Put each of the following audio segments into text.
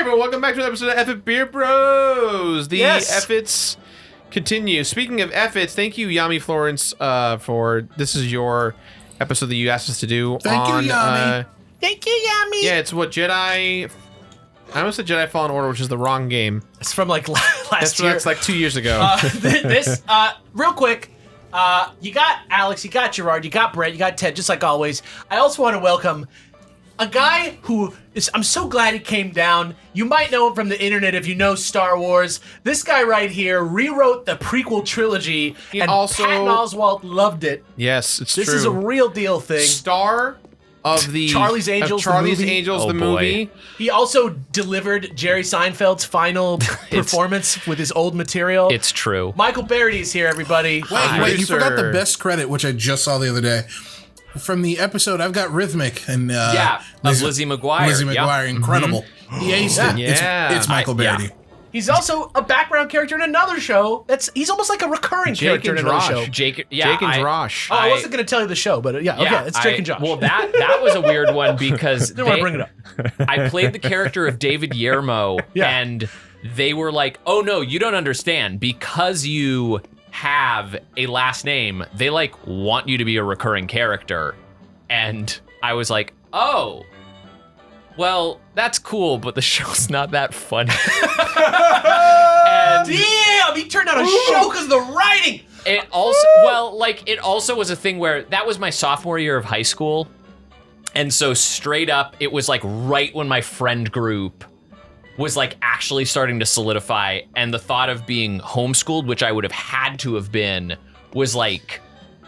everyone, welcome back to an episode of Eff It Beard Bros. The Eff It's continue. Speaking of Eff It's, thank you, Yamiflorence, for this is your episode that you asked us to do. Thank you, Yami. Thank you, Yami. Yeah, it's what Jedi. I almost said Jedi Fallen Order, which is the wrong game. It's from like last year. That's like 2 years ago. Real quick, you got Alex, you got Gerard, you got Brett, you got Ted, just like always. I also want to welcome a guy who is, I'm so glad he came down. You might know him from the internet if you know Star Wars. This guy right here rewrote the prequel trilogy, and also, Patton Oswalt loved it. Yes, it's this true. This is a real deal thing. Star of the Charlie's Angels, the movie. He also delivered Jerry Seinfeld's final performance with his old material. It's true. Michael Barry's here, everybody. Wait, you forgot the best credit, which I just saw the other day. From the episode, I've got Rhythmic and Lizzie McGuire. Lizzie McGuire, incredible. He aced it. It's Michael Barry. He's also a background character in another show. He's almost like a recurring character in another show. Jake and Josh. I wasn't going to tell you the show, but okay, it's Jake and Josh. Well, that was a weird one because didn't want to bring it up. I played the character of David Yermo, and they were like, "Oh no, you don't understand because you have a last name. They like want you to be a recurring character," and I was like, "Oh." Well, that's cool, but the show's not that funny. And damn, he turned out a show because of the writing. It also was a thing where that was my sophomore year of high school. And so straight up, it was like right when my friend group was like actually starting to solidify. And the thought of being homeschooled, which I would have had to have been, was like,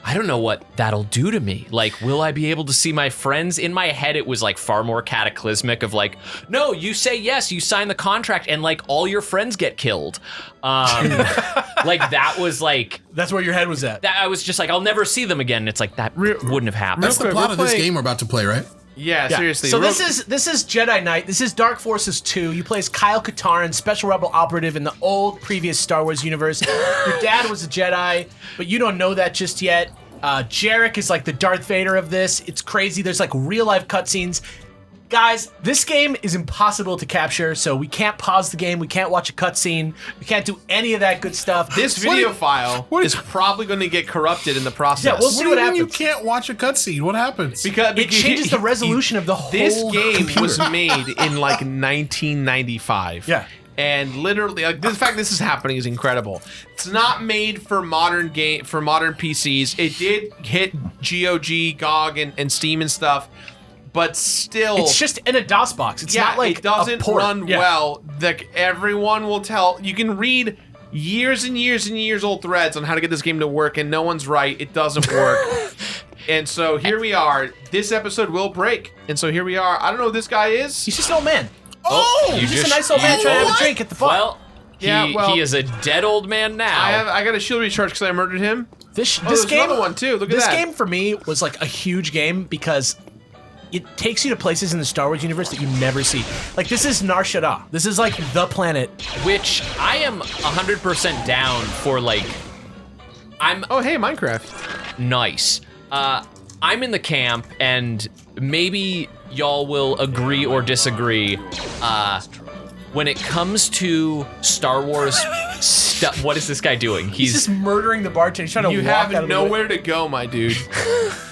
I don't know what that'll do to me. Like, will I be able to see my friends? In my head, it was like far more cataclysmic of like, no, you say yes, you sign the contract, and like all your friends get killed. Like that was like... That's where your head was at. I was just like, I'll never see them again. It's like, that wouldn't have happened. That's the plot of this game we're about to play, right? Yeah, seriously. So this is Jedi Knight. This is Dark Forces 2. You play as Kyle Katarn, Special Rebel Operative in the old previous Star Wars universe. Your dad was a Jedi, but you don't know that just yet. Jerec is like the Darth Vader of this. It's crazy. There's like real life cutscenes. Guys, this game is impossible to capture, so we can't pause the game. We can't watch a cutscene. We can't do any of that good stuff. This video file is probably going to get corrupted in the process. Yeah, we'll see what happens. You can't watch a cutscene. What happens? Because it changes the resolution of the whole This game computer. was made in like 1995. Yeah. And literally, like, the fact this is happening is incredible. It's not made for modern PCs. It did hit GOG, GOG, and Steam and stuff, but still, it's just in a DOS box. It's not like it doesn't a port. run well. Like everyone will tell. You can read years and years and years old threads on how to get this game to work, and no one's right. It doesn't work. And so here we are. This episode will break, and so here we are. I don't know who this guy is. He's just an old man. He's just a nice old man trying to have a drink at the bar. Well, he is a dead old man now. I got a shield recharge because I murdered him. This game, another one too. Look at that. This game for me was like a huge game because it takes you to places in the Star Wars universe that you never see. Like this is Nar Shaddaa. This is like the planet, which I am 100% down for. Like, Oh, hey, Minecraft. Nice. I'm in the camp, and maybe y'all will agree or disagree. When it comes to Star Wars stuff, what is this guy doing? He's just murdering the bartender. He's trying to walk out of have nowhere to go, my dude.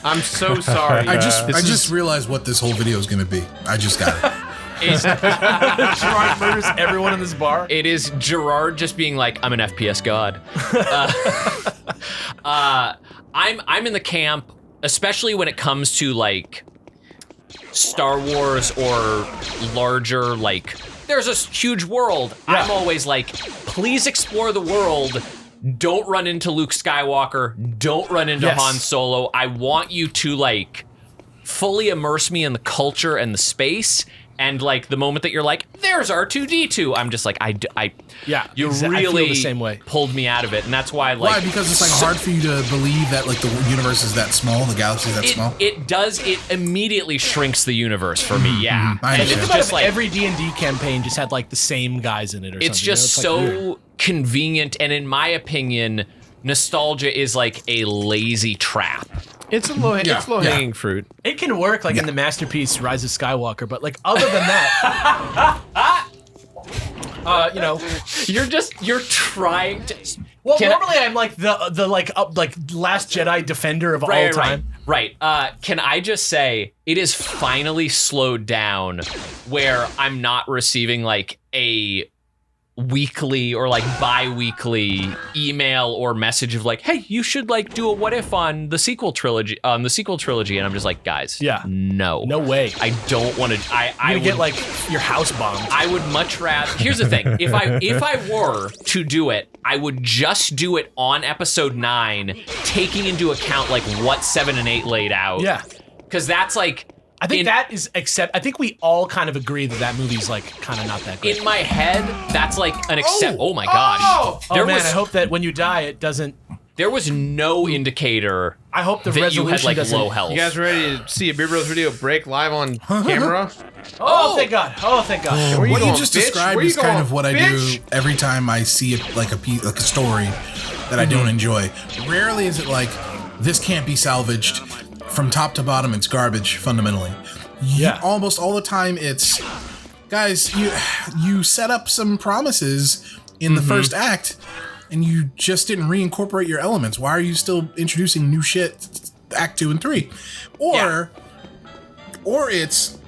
I'm so sorry. I just realized what this whole video is going to be. I just got it. Gerard murders everyone in this bar. It is Gerard just being like, I'm an FPS god. I'm in the camp, especially when it comes to like Star Wars or larger, like, there's a huge world. Yeah. I'm always like, please explore the world. Don't run into Luke Skywalker. Don't run into Han Solo. I want you to like fully immerse me in the culture and the space. And like the moment that you're like, there's R2-D2, I'm just like, you really I feel the same way. Pulled me out of it, and that's why like. Why? Because it's like hard for you to believe that like the universe is that small, the galaxy is that small. It does. It immediately shrinks the universe for me. Yeah, and it's just like every D&D campaign just had like the same guys in it. Or it's something. just so convenient, and in my opinion, nostalgia is like a lazy trap. It's low-hanging fruit. It can work like in the masterpiece Rise of Skywalker, but like other than that, You know, you're trying to. well, Can normally I'm like the Last Jedi defender of all time. Right. Can I just say it is finally slowed down where I'm not receiving like a weekly or like bi-weekly email or message of like, hey, you should like do a what if on the sequel trilogy, and I'm just like, guys, no way. I don't want to. I would get like your house bombed. I would much rather. Here's the thing: if I were to do it, I would just do it on episode 9, taking into account like what 7 and 8 laid out. Yeah, because that's like. I think that is I think we all kind of agree that movie's like kind of not that great. In my head, that's like an Oh my gosh! Oh man, I hope that when you die, it doesn't. There was no indicator. I hope the that resolution you had like doesn't. low health. You guys ready to see a Beard Bros video break live on camera? Oh, thank God! Oh, thank God! Where What you going, just bitch? described Where you is kind going, of what I bitch? do every time I see like a story that I don't enjoy. Rarely is it like this can't be salvaged from top to bottom. It's garbage fundamentally. Yeah. Almost all the time it's, guys, you set up some promises in the first act and you just didn't reincorporate your elements. Why are you still introducing new shit act 2 and 3? Or it's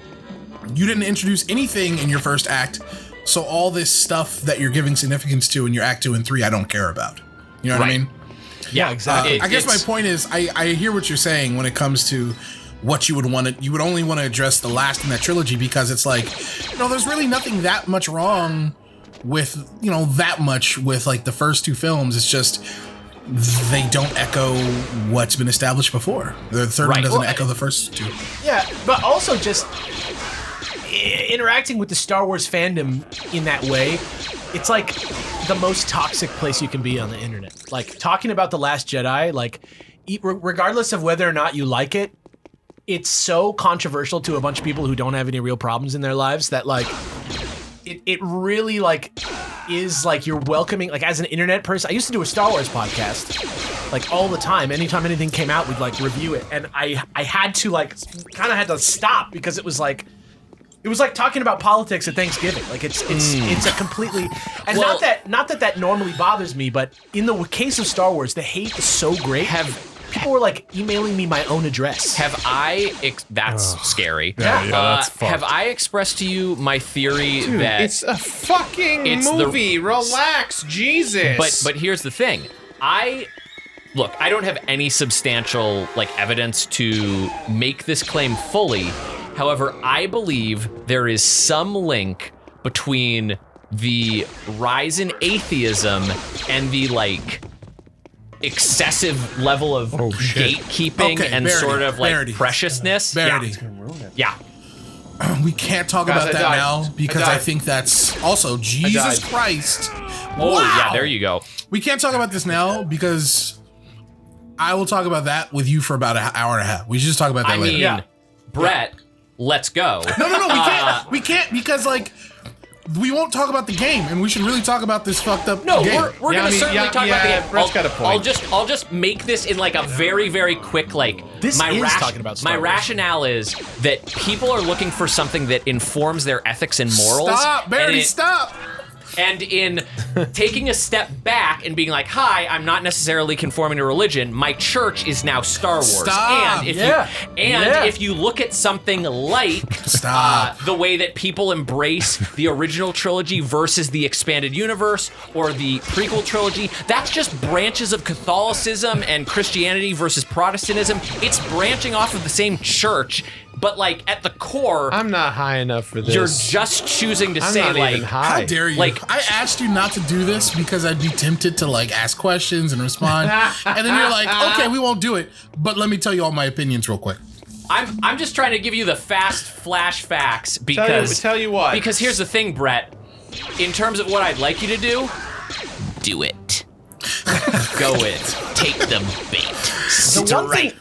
you didn't introduce anything in your first act, so all this stuff that you're giving significance to in your act 2 and 3 I don't care about. You know what I mean? Yeah, exactly. I guess my point is I hear what you're saying when it comes to what you would want to, you would only want to address the last in that trilogy because it's like, there's really nothing that much wrong with, that much with like the first 2 films. It's just they don't echo what's been established before. The third one doesn't echo the first 2. Yeah, but also just interacting with the Star Wars fandom in that way, it's like the most toxic place you can be on the internet. Like talking about The Last Jedi, like regardless of whether or not you like it, it's so controversial to a bunch of people who don't have any real problems in their lives that like it really like is like you're welcoming, like as an internet person. I used to do a Star Wars podcast like all the time. Anytime anything came out, we'd like review it, and I had to like kind of had to stop because it was like talking about politics at Thanksgiving. Like it's a completely, and not that normally bothers me, but in the case of Star Wars, the hate is so great. People were like emailing me my own address. That's scary. Yeah, that's fucked. Have I expressed to you my theory Dude, that it's a fucking movie. Relax, Jesus. But here's the thing. I don't have any substantial like evidence to make this claim fully. However, I believe there is some link between the rise in atheism and the like excessive level of gatekeeping and sort of like preciousness. Verity. Yeah. We can't talk Guys, about I that died. now because I I died. think that's also Jesus died. Christ. Oh, Wow. yeah, there you go. We can't talk about this now because I will talk about that with you for about an hour and a half. We should just talk about that I later. mean, Brett, let's go. No, we can't. We can't because like we won't talk about the game, and we should really talk about this fucked up No, game. we're gonna certainly talk about the game. Brett's got a point. I'll just make this in like a very, very quick like. This is talking about Star my Wars. rationale is that people are looking for something that informs their ethics and morals. Stop, Barry, stop. And in taking a step back and being like, hi, I'm not necessarily conforming to religion. My church is now Star Wars. Stop. And Yeah. if you look at something like Stop. the way that people embrace the original trilogy versus the expanded universe or the prequel trilogy, that's just branches of Catholicism and Christianity versus Protestantism. It's branching off of the same church, but like at the core, I'm not high enough for this. you're just choosing to I'm say not like, even high. How dare you? Like- I asked you not to do this because I'd be tempted to like ask questions and respond, and then you're like, okay, we won't do it. But let me tell you all my opinions real quick. I'm just trying to give you the fast flash facts because Tell you what. Because here's the thing, Brett. In terms of what I'd like you to do it. Go it. Take the bait.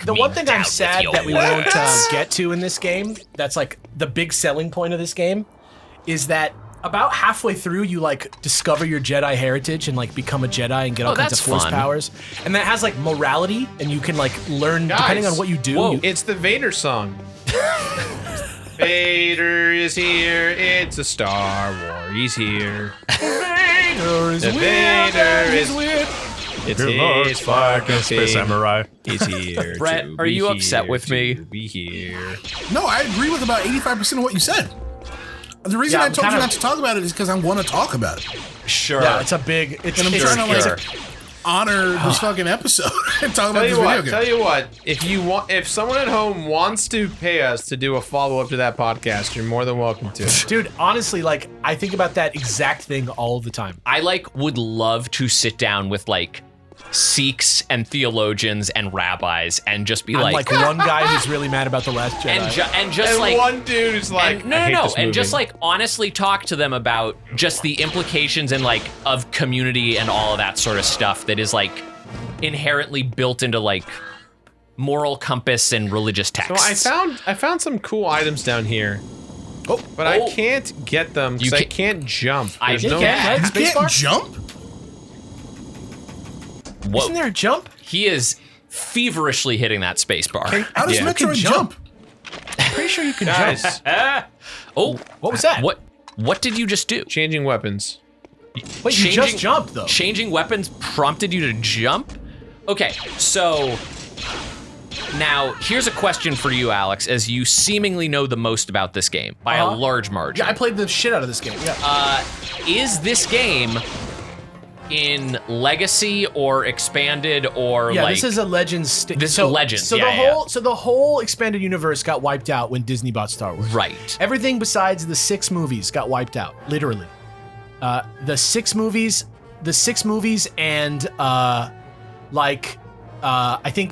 The one thing I'm sad that we won't get to in this game, that's like the big selling point of this game, is that about halfway through you like discover your Jedi heritage and like become a Jedi and get all kinds of that's force fun. powers. And that has like morality and you can like learn depending on what you do. Whoa. you- It's the Vader song. Vader is here. It's a Star War. He's here. Vader is It's his fucking Space Samurai. He's here. Brett, are you upset with me? Be here. No, I agree with about 85% of what you said. The reason I told you not to talk about it is because I want to talk about it. Sure. Yeah, it's a big. It's And I'm it's- trying to Sure. like honor this fucking episode and talk about this video game. Tell you what. If someone at home wants to pay us to do a follow up to that podcast, you're more than welcome to. Dude, honestly, like I think about that exact thing all the time. I would love to sit down with Sikhs and theologians and rabbis and just be I'm like one guy who's really mad about the Last Jedi. and just And one dude who's like, and, no, I hate this and movie. just honestly talk to them about just the implications and of community and all of that sort of stuff that is inherently built into moral compass and religious So texts. I found some cool items down here. But I can't get them because I can't jump. I There's can. no. Right? You Space can't bar? jump? Whoa. Isn't there a jump? He is feverishly hitting that space bar. How does Yeah. Metroid jump. jump? I'm pretty sure you can Guys, jump. Oh, What was that? What did you just do? changing weapons. Wait, you just jumped though. Changing weapons prompted you to jump? Okay, so now here's a question for you, Alex, as you seemingly know the most about this game by a large margin. Yeah, I played the shit out of this game. Yeah. Is this game in Legacy or Expanded or Yeah, this is a Legends. This is Legends, So yeah. the whole expanded universe got wiped out when Disney bought Star Wars. Right. Everything besides the 6 movies got wiped out, literally. The six movies, and I think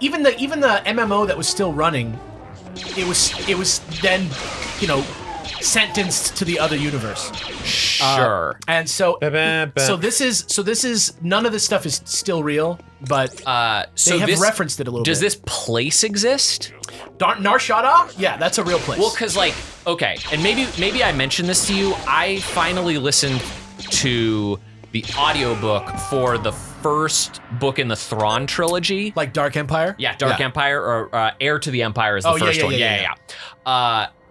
even the MMO that was still running, it was then sentenced to the other universe. Sure. And so Ba-ba-ba. so this is none of this stuff is still real, but So they have this, referenced it a little does bit. this place exist? Nar Shaddaa? Yeah, that's a real place. Well, because okay, and maybe I mentioned this to you. I finally listened to the audiobook for the first book in the Thrawn trilogy. like Dark Empire? Yeah, Dark Empire or Heir to the Empire is the first one. Yeah.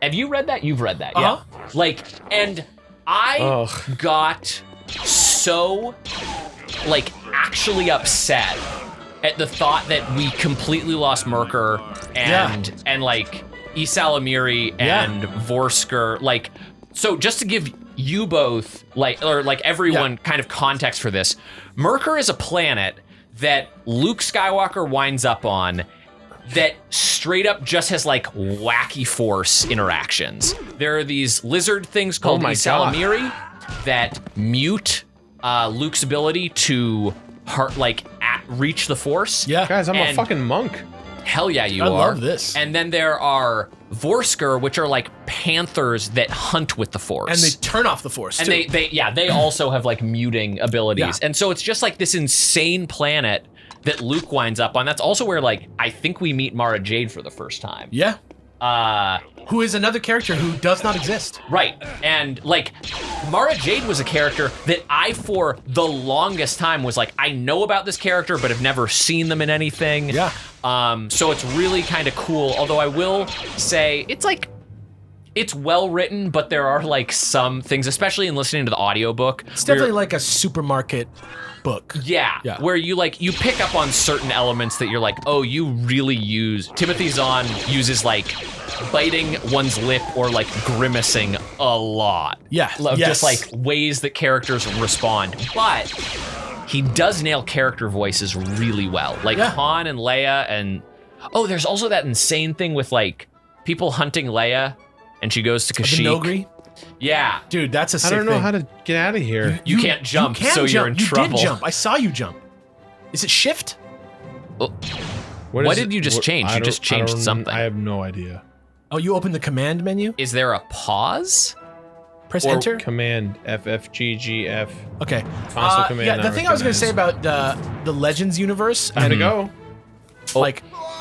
Have you read that? You've read that, Uh-huh. yeah. And I got so actually upset at the thought that we completely lost Merker and Isal Amiri and Vorsker. So just to give you both everyone kind of context for this, Merker is a planet that Luke Skywalker winds up on that straight up just has wacky force interactions. There are these lizard things called Isal Amiri that mute Luke's ability to reach the force. Yeah. Guys, I'm a And- fucking monk. Hell yeah, you I are. love this. And then there are Vorsker, which are panthers that hunt with the force. And they turn off the force, And too. they also have muting abilities. Yeah. And so it's just this insane planet that Luke winds up on. That's also where I think we meet Mara Jade for the first time. Yeah. Who is another character who does not exist. Right. And Mara Jade was a character that I for the longest time was I know about this character but have never seen them in anything. Yeah. So it's really kind of cool. Although I will say it's well written, but there are some things, especially in listening to the audiobook. It's definitely a supermarket book. Yeah, Yeah. where you you pick up on certain elements that you're oh, you really use. Timothy Zahn uses biting one's lip or grimacing a lot. Yeah, Of yes. just ways that characters respond. But he does nail character voices really well. Yeah. Han and Leia and there's also that insane thing with people hunting Leia and she goes to The Kashyyyk. Nogri? Yeah. Dude, that's a sick I don't know thing. how to get out of here. You can't jump, You can so jump. you're in trouble. You did jump. I saw you jump. Is it shift? What did you just change? You just changed something. I have no idea. Oh, you opened the command menu? Is there a pause? Press Or enter? command FFGGF. Okay. Console command. Yeah, the not thing I was going to say recognized. about the Legends universe, Time to go.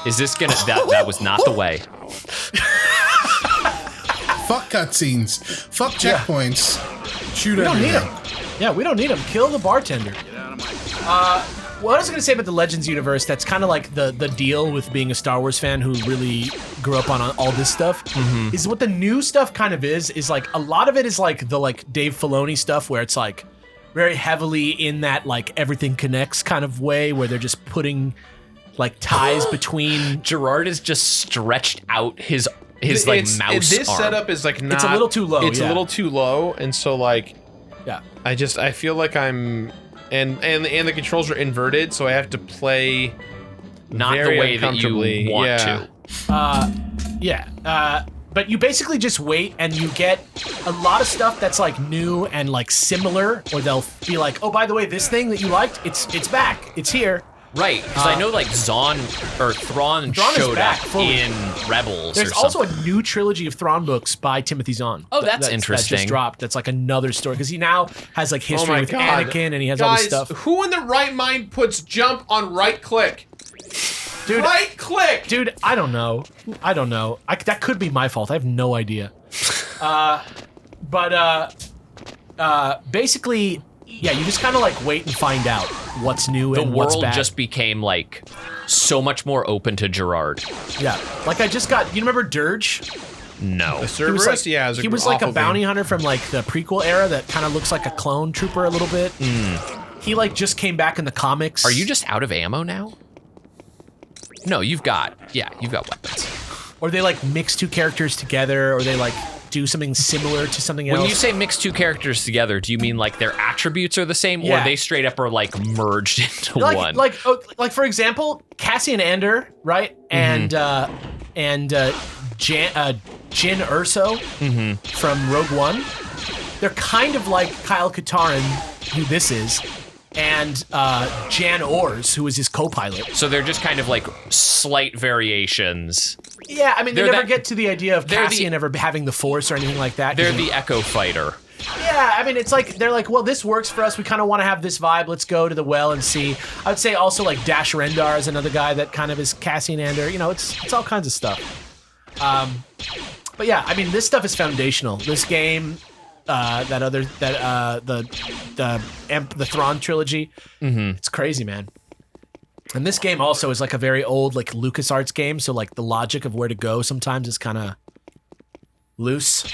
Is this gonna? That was not the way. Fuck cutscenes. Fuck checkpoints. Shoot we don't need everything. them. Yeah, we don't need them. Kill the bartender. What I was going to say about the Legends universe, that's kind of like the deal with being a Star Wars fan who really grew up on all this stuff, is what the new stuff kind of is like a lot of it is like the like Dave Filoni stuff where it's like very heavily in that like everything connects kind of way where they're just putting like ties between. Gerard has just stretched out his like mouse This arm. setup is like not. It's a little too low. It's a little too low, and so like, Yeah. I feel like I'm. And the controls are inverted, so I have to play not the very way that uncomfortably. you want to. But you basically just wait and you get a lot of stuff that's like new and like similar, or they'll be like, oh, by the way, this thing that you liked, it's back, it's here. Right, because I know like Thrawn showed back up fully. in Rebels. There's or also something. a new trilogy of Thrawn books by Timothy Zahn. Oh, that's That interesting. just dropped. That's like another story because he now has like Oh history my with God. Anakin and he has all this Guys, stuff. who in the right mind puts jump on right click? Dude, Right click. Dude, I don't know. That could be my fault. I have no idea. Basically, yeah, you just kind of like wait and find out what's new The and what's world back. just became like so much more open to Gerard. Yeah, like I just got. You remember Dirge? No. The He Cerberus? was like, Yeah, it was he was like a awful bounty game. hunter from like the prequel era that kind of looks like a clone trooper a little bit. He like just came back in the comics. Are you just out of ammo now? No, you've got weapons. Or they like mix two characters together, or they like do something similar to something else. When you say mix two characters together, do you mean like their attributes are the same, Yeah. or they straight up are like merged into like, one? like for example, Cassian Andor, right? And Jin Urso from Rogue One. They're kind of like Kyle Katarn, who this is, and Jan Ors, who is his co-pilot. So they're just kind of like slight variations. Yeah, I mean, they They're never that- get to the idea of they're the- Cassian ever having the Force or anything like that. They're the Echo Fighter. Yeah, I mean, it's like, they're like, well, this works for us. We kind of want to have this vibe. Let's go to the well and see. I would say also like Dash Rendar is another guy that kind of is Cassian Andor. You know, it's all kinds of stuff. But yeah, I mean, this stuff is foundational. This game, the Thrawn trilogy, it's crazy, man. And this game also is like a very old like LucasArts game, so like the logic of where to go sometimes is kind of loose.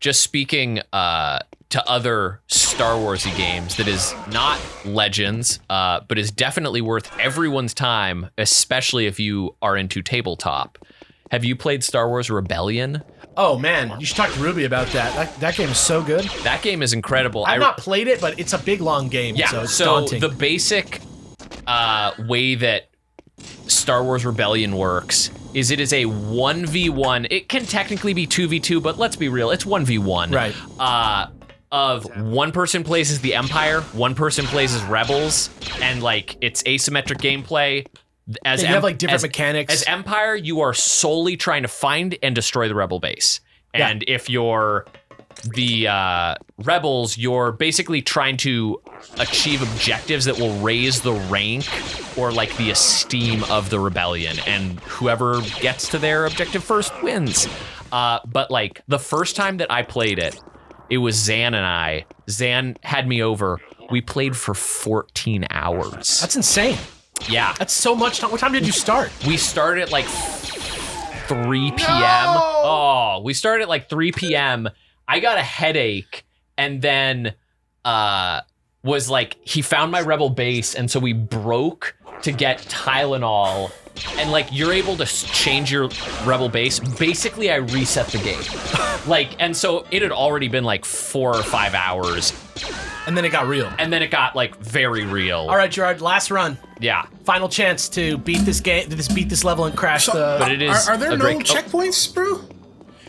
Just speaking to other Star Warsy games that is not Legends, but is definitely worth everyone's time, especially if you are into tabletop. Have you played Star Wars Rebellion? Oh man, you should talk to Ruby about that. That game is so good. That game is incredible. I've not played it, but it's a big long game, Yeah, so it's so daunting. the basic way that Star Wars Rebellion works is it is a 1v1. It can technically be 2v2, but let's be real, it's 1v1. Right. Of one person plays as the Empire, one person plays as Rebels, and like it's asymmetric gameplay. As And you have, like, different mechanics. As Empire, you are solely trying to find and destroy the Rebel base. Yeah. And if you're the Rebels, you're basically trying to achieve objectives that will raise the rank or like the esteem of the rebellion, and whoever gets to their objective first wins. But like the first time that I played it, it was Zan and I. Zan had me over. We played for 14 hours. That's insane. Yeah. That's so much time. What time did you start? We started at like 3 p.m. No! Oh, we started at like 3 p.m. I got a headache, and then was like, he found my rebel base, and so we broke to get Tylenol, and like you're able to change your rebel base. Basically, I reset the game. Like, and so it had already been like 4 or 5 hours, And then it got real. and then it got like very real. All right, Gerard, last run. Yeah. Final chance to beat this game, beat this level and crash the. But it is Are there a no great- checkpoints, bro?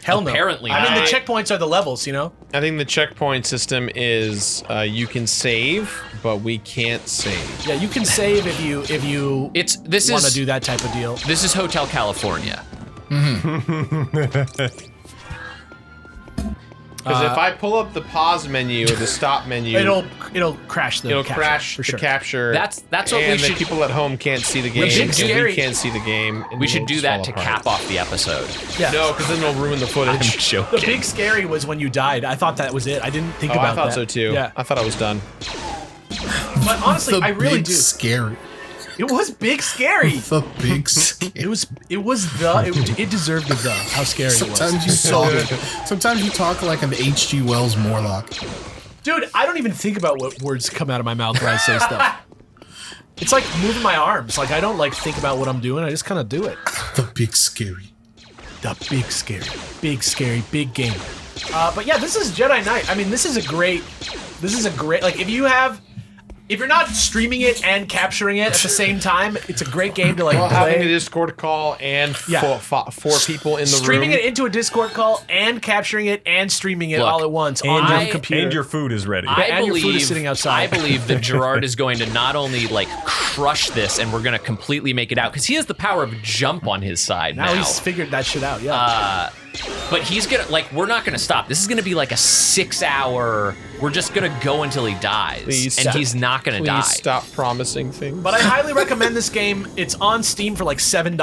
Hell no. apparently I mean, not. the checkpoints are the levels, you know? I think the checkpoint system is you can save, but we can't save. Yeah, you can save if you This want to is do that type of deal. This is Hotel California. Because if I pull up the pause menu or the stop menu, It'll crash the it'll capture, crash for the sure. capture. That's what we and should- the people at home can't see the game. should and scary- we can't see the game. and We it'll should do just that fall to apart. cap off the episode. Yeah. No, because then it'll ruin the footage. The big scary was when you died. I thought that was it. I didn't think Oh, about I thought that. so too. Yeah. I thought I was done. But honestly, The I really big do. Scary. It was big scary. The big scary. It deserved the. How scary it was. Sometimes you talk like an H.G. Wells Morlock. Dude, I don't even think about what words come out of my mouth when I say stuff. It's like moving my arms. Like, I don't like think about what I'm doing. I just kind of do it. The big scary. The big scary, big game. But yeah, this is Jedi Knight. I mean, this is a great, like, if you're not streaming it and capturing it at the same time, it's a great game to like play. Having a Discord call and four people in the Streaming room. it into a Discord call and capturing it and streaming it all at once on your computer. And your food is ready. And your food is sitting outside. I believe that Gerard is going to not only like crush this, and we're going to completely make it out because he has the power of jump on his side now. Now he's figured that shit out. Yeah. But he's gonna we're not gonna stop. This is gonna be like a 6-hour. We're just gonna go until he dies, and he's not gonna die. Please stop promising things. But I highly recommend this game. It's on Steam for like $7.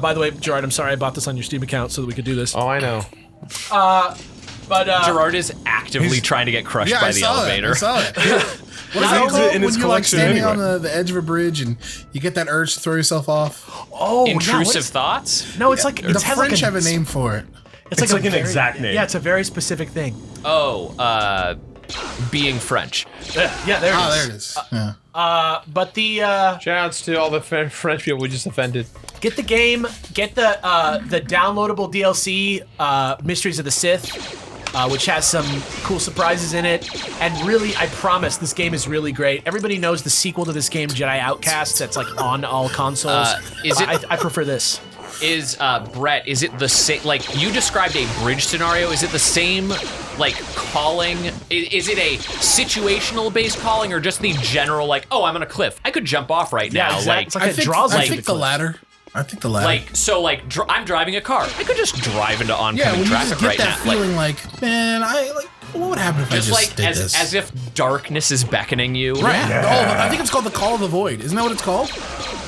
By the way, Gerard, I'm sorry I bought this on your Steam account so that we could do this. Oh, I know. But Gerard is actively trying to get crushed by the elevator. I saw it. What is He it needs called it in his when you're like collection standing anyway. on the edge of a bridge and you get that urge to throw yourself off? oh, Intrusive thoughts. No, it's like The it's French have a name for it. It's like an exact name. Yeah, it's a very specific thing. Oh, being French. Yeah, there it is. Oh, there it is. Yeah. But the Shoutouts to all the French people we just offended. get the game, get the downloadable DLC, Mysteries of the Sith, which has some cool surprises in it. And really, I promise, this game is really great. Everybody knows the sequel to this game, Jedi Outcast, that's like on all consoles. Is it- I prefer this. Is Brett? Is it the same? Like you described a bridge scenario. Is it the same? Like calling? Is it a situational based calling or just the general? Like, oh, I'm on a cliff. I could jump off right Yeah, now. exactly. It's like it draws I you think to the cliff. latter. I think the latter. I'm driving a car. I could just drive into yeah, oncoming when you traffic just get right that now. feeling like, man, what would happen if I Just just like did as this? if darkness is beckoning you. Right. Yeah. I think it's called the Call of the Void. Isn't that what it's called?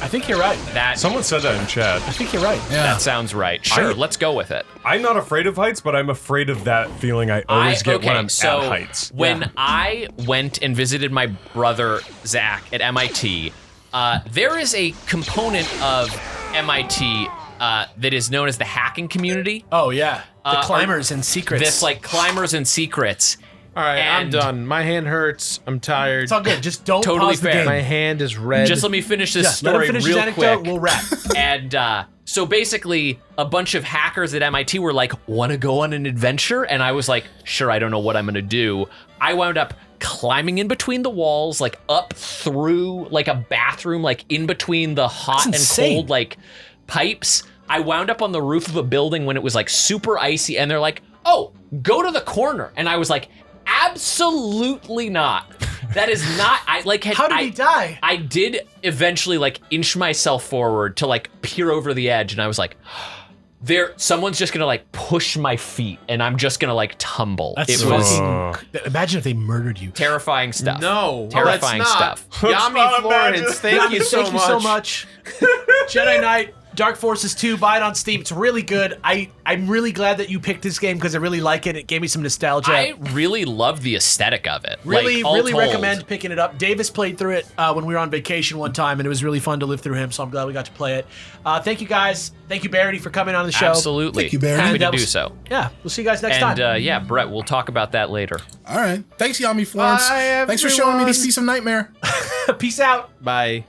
I think you're right. That Someone said that in chat. I think you're right. Yeah. that sounds right. Sure, let's go with it. I'm not afraid of heights, but I'm afraid of that feeling I always get when I'm at heights. When I went and visited my brother Zach at MIT, there is a component of MIT that is known as the hacking community. Oh yeah, the climbers and secrets. This like climbers and secrets. All right, I'm And- done. My hand hurts. I'm tired. it's all good. Just don't Totally pause the fair. game. My hand is red. Just let me finish this Let him story finish real his anecdote. quick. We'll wrap. And so basically, a bunch of hackers at MIT were like, want to go on an adventure? And I was like, sure, I don't know what I'm going to do. I wound up climbing in between the walls, like up through like a bathroom, like in between the hot and insane. cold like pipes. I wound up on the roof of a building when it was like super icy. And they're like, oh, go to the corner. And I was like, absolutely not. That is not. I like. How did he die? I did eventually like inch myself forward to like peer over the edge, and I was like, someone's just gonna like push my feet, and I'm just gonna like tumble. That's It was fucking. Imagine if they murdered you. terrifying stuff. No, terrifying let's not. stuff. Yamiflorence, thank you so Thank much. you so much. Jedi Knight, Dark Forces 2, buy it on Steam. It's really good. I'm really glad that you picked this game because I really like it. It gave me some nostalgia. I really love the aesthetic of it. Really, like, all really told. recommend picking it up. Davis played through it when we were on vacation one time, and it was really fun to live through him, so I'm glad we got to play it. Thank you, guys. Thank you, Barry, for coming on the show. Absolutely. Thank you, Barry. Happy to That do was- so. Yeah, we'll see you guys next And time. yeah, Brett, we'll talk about that later. All right. Thanks, Yamiflorence. Bye, Thanks for showing me everyone. this piece of nightmare. Peace out. Bye.